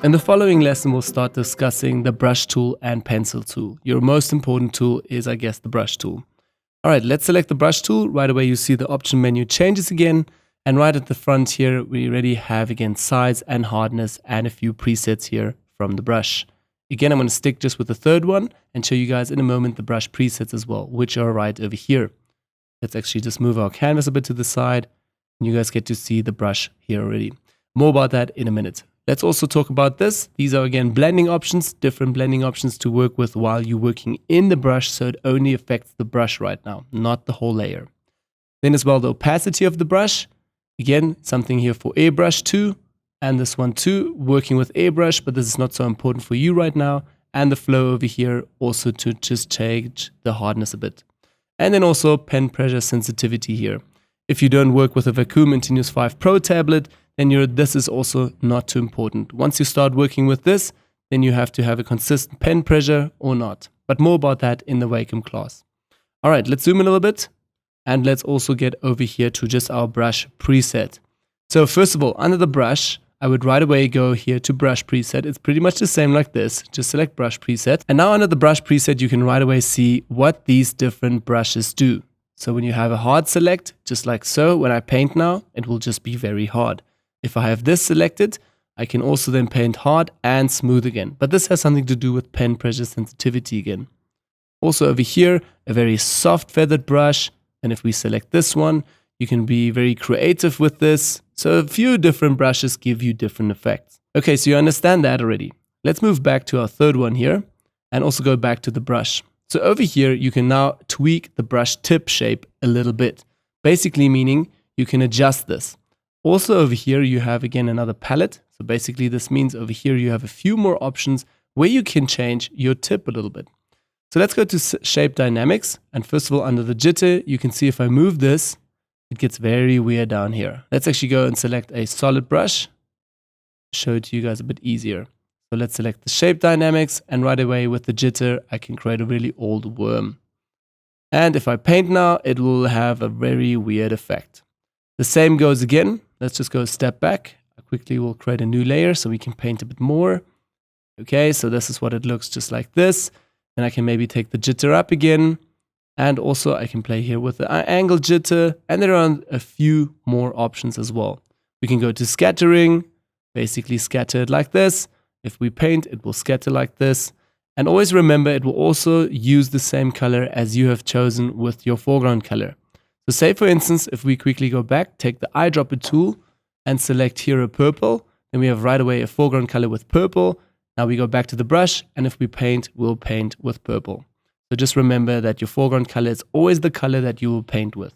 In the following lesson, we'll start discussing the brush tool and pencil tool. Your most important tool is, I guess, the brush tool. All right, let's select the brush tool. Right away, you see the option menu changes again. And right at the front here, we already have, again, size and hardness and a few presets here from the brush. Again, I'm going to stick just with the third one and show you guys in a moment the brush presets as well, which are right over here. Let's actually just move our canvas a bit to the side. And you guys get to see the brush here already. More about that in a minute. Let's also talk about this. These are, again, blending options, different blending options to work with while you're working in the brush, so it only affects the brush right now, not the whole layer. Then as well, the opacity of the brush. Again, something here for airbrush too, and this one too, working with airbrush, but this is not so important for you right now. And the flow over here also to just change the hardness a bit. And then also pen pressure sensitivity here. If you don't work with a Wacom Intuos 5 Pro tablet, then this is also not too important. Once you start working with this, then you have to have a consistent pen pressure or not. But more about that in the Wacom class. All right, let's zoom in a little bit. And let's also get over here to just our brush preset. So first of all, under the brush, I would right away go here to brush preset. It's pretty much the same like this. Just select brush preset. And now under the brush preset, you can right away see what these different brushes do. So when you have a hard select, just like so, when I paint now, it will just be very hard. If I have this selected, I can also then paint hard and smooth again. But this has something to do with pen pressure sensitivity again. Also over here, a very soft feathered brush. And if we select this one, you can be very creative with this. So a few different brushes give you different effects. Okay, so you understand that already. Let's move back to our third one here and also go back to the brush. So over here, you can now tweak the brush tip shape a little bit. Basically meaning you can adjust this. Also over here, you have again another palette. So basically this means over here you have a few more options where you can change your tip a little bit. So let's go to shape dynamics. And first of all, under the jitter, you can see if I move this, it gets very weird down here. Let's actually go and select a solid brush. Show it to you guys a bit easier. So let's select the shape dynamics, and right away with the jitter, I can create a really old worm. And if I paint now, it will have a very weird effect. The same goes again. Let's just go a step back. I quickly will create a new layer so we can paint a bit more. Okay, so this is what it looks just like this. And I can maybe take the jitter up again. And also I can play here with the angle jitter. And there are a few more options as well. We can go to scattering, basically scatter it like this. If we paint, it will scatter like this. And always remember, it will also use the same color as you have chosen with your foreground color. So say for instance, if we quickly go back, take the eyedropper tool and select here a purple, then we have right away a foreground color with purple. Now we go back to the brush, and if we paint, we'll paint with purple. So just remember that your foreground color is always the color that you will paint with.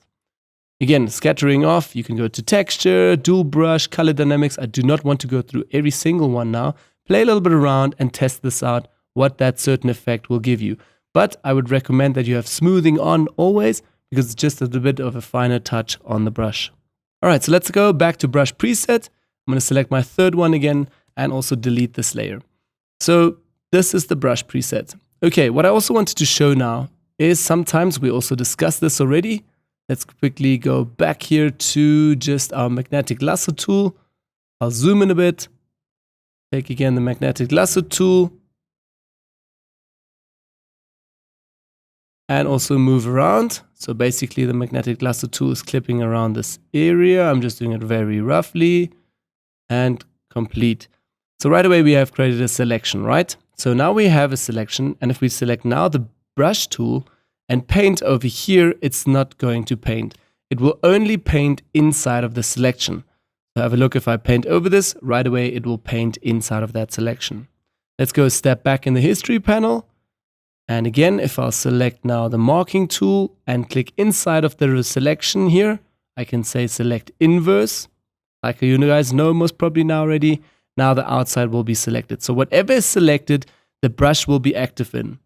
Again, scattering off, you can go to texture, dual brush, color dynamics. I do not want to go through every single one now. Play a little bit around and test this out, what that certain effect will give you. But I would recommend that you have smoothing on always, because it's just a bit of a finer touch on the brush. All right, so let's go back to brush preset. I'm going to select my third one again and also delete this layer. So this is the brush preset. Okay, what I also wanted to show now is sometimes we also discussed this already. Let's quickly go back here to just our magnetic lasso tool. I'll zoom in a bit. Take again the magnetic lasso tool. And also move around. So basically the magnetic lasso tool is clipping around this area. I'm just doing it very roughly and complete. So right away we have created a selection, right? So now we have a selection, and if we select now the brush tool and paint over here, it's not going to paint. It will only paint inside of the selection. So have a look, if I paint over this, right away it will paint inside of that selection. Let's go a step back in the history panel. And again, if I'll select now the marking tool and click inside of the selection here, I can say select inverse. Like you guys know most probably now already, now the outside will be selected. So whatever is selected, the brush will be active in.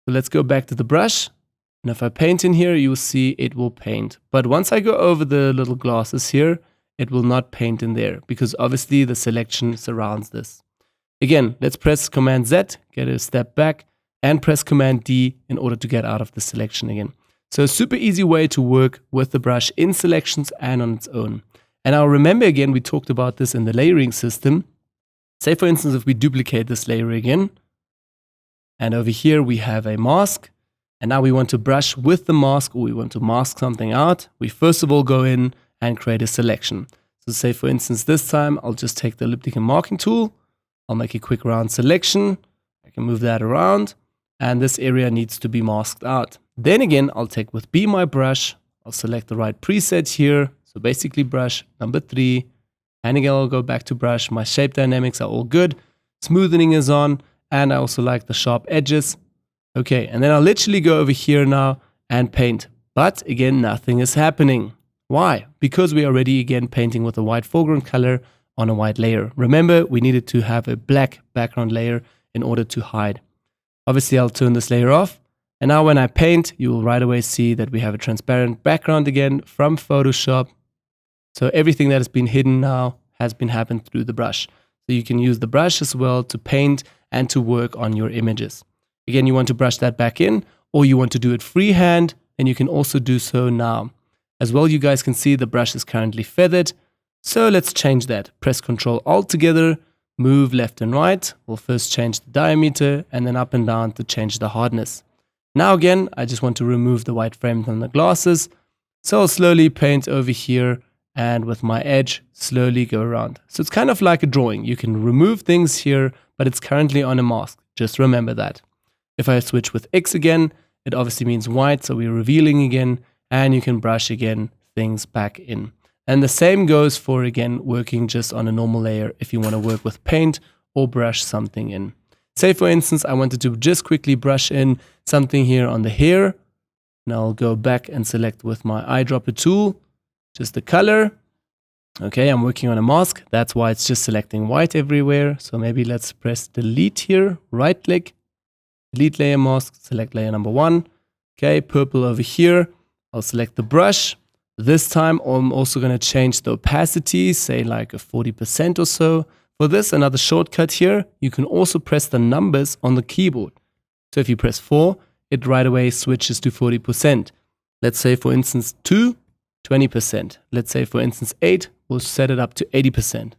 So let's go back to the brush. And if I paint in here, you'll see it will paint. But once I go over the little glasses here, it will not paint in there because obviously the selection surrounds this. Again, let's press Command Z, get a step back, and press Command D in order to get out of the selection again. So a super easy way to work with the brush in selections and on its own. And now remember again, we talked about this in the layering system. Say for instance, if we duplicate this layer again, and over here we have a mask, and now we want to brush with the mask, or we want to mask something out, we first of all go in and create a selection. So say for instance, this time I'll just take the elliptic and marking tool, I'll make a quick round selection, I can move that around, and this area needs to be masked out. Then again, I'll take with Be My Brush, I'll select the right preset here, so basically brush number 3, and again I'll go back to brush, my shape dynamics are all good, smoothing is on, and I also like the sharp edges. Okay, and then I'll literally go over here now and paint, but again nothing is happening. Why? Because we're already again painting with a white foreground color on a white layer. Remember, we needed to have a black background layer in order to hide. Obviously I'll turn this layer off, and now when I paint, you will right away see that we have a transparent background again from Photoshop. So everything that has been hidden now has been happened through the brush. So you can use the brush as well to paint and to work on your images. Again, you want to brush that back in, or you want to do it freehand, and you can also do so now. As well, you guys can see the brush is currently feathered. So let's change that. Press Ctrl Alt together, move left and right. We'll first change the diameter and then up and down to change the hardness. Now again, I just want to remove the white frame from the glasses. So I'll slowly paint over here and with my edge slowly go around. So it's kind of like a drawing. You can remove things here, but it's currently on a mask. Just remember that. If I switch with X again, it obviously means white, so we're revealing again, and you can brush again things back in. And the same goes for again working just on a normal layer if you want to work with paint or brush something in. Say for instance, I wanted to just quickly brush in something here on the hair. Now I'll go back and select with my eyedropper tool just the color. Okay, I'm working on a mask. That's why it's just selecting white everywhere. So maybe let's press delete here, right click, delete layer mask, select layer number 1. Okay, purple over here. I'll select the brush. This time I'm also going to change the opacity, say like a 40% or so. For this, another shortcut here, you can also press the numbers on the keyboard. So if you press 4, it right away switches to 40%. Let's say for instance 2, 20%. Let's say for instance 8, we'll set it up to 80%.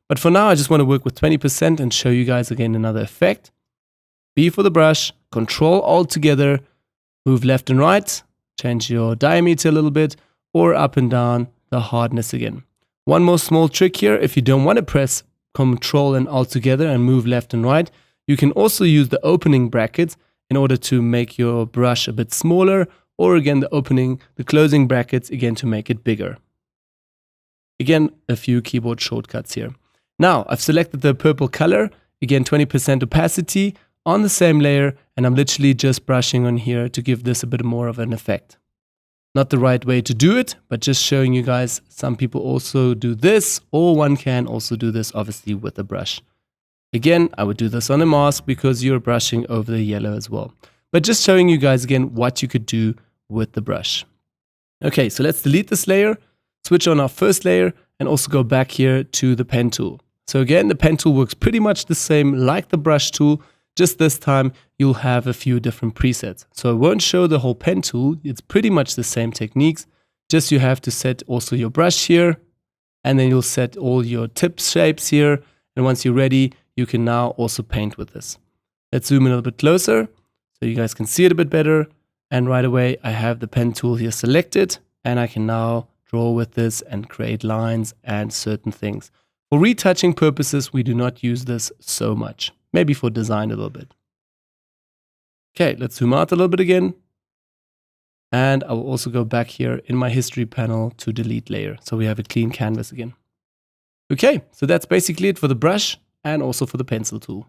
But for now, I just want to work with 20% and show you guys again another effect. B for the brush, Control Alt together, move left and right, change your diameter a little bit, or up and down the hardness again. One more small trick here, if you don't want to press Control and Alt together and move left and right, you can also use the opening brackets in order to make your brush a bit smaller, or again the closing brackets again to make it bigger. Again, a few keyboard shortcuts here. Now I've selected the purple color, again 20% opacity on the same layer, and I'm literally just brushing on here to give this a bit more of an effect. Not the right way to do it, but just showing you guys some people also do this, or one can also do this obviously with a brush. Again, I would do this on a mask because you're brushing over the yellow as well. But just showing you guys again what you could do with the brush. Okay, so let's delete this layer, switch on our first layer, and also go back here to the pen tool. So again, the pen tool works pretty much the same like the brush tool, just this time you'll have a few different presets. So I won't show the whole pen tool, it's pretty much the same techniques, just you have to set also your brush here, and then you'll set all your tip shapes here, and once you're ready, you can now also paint with this. Let's zoom in a little bit closer, so you guys can see it a bit better. And right away, I have the pen tool here selected, and I can now draw with this and create lines and certain things. For retouching purposes, we do not use this so much. Maybe for design a little bit. Okay, let's zoom out a little bit again. And I will also go back here in my history panel to delete layer. So we have a clean canvas again. Okay, so that's basically it for the brush and also for the pencil tool.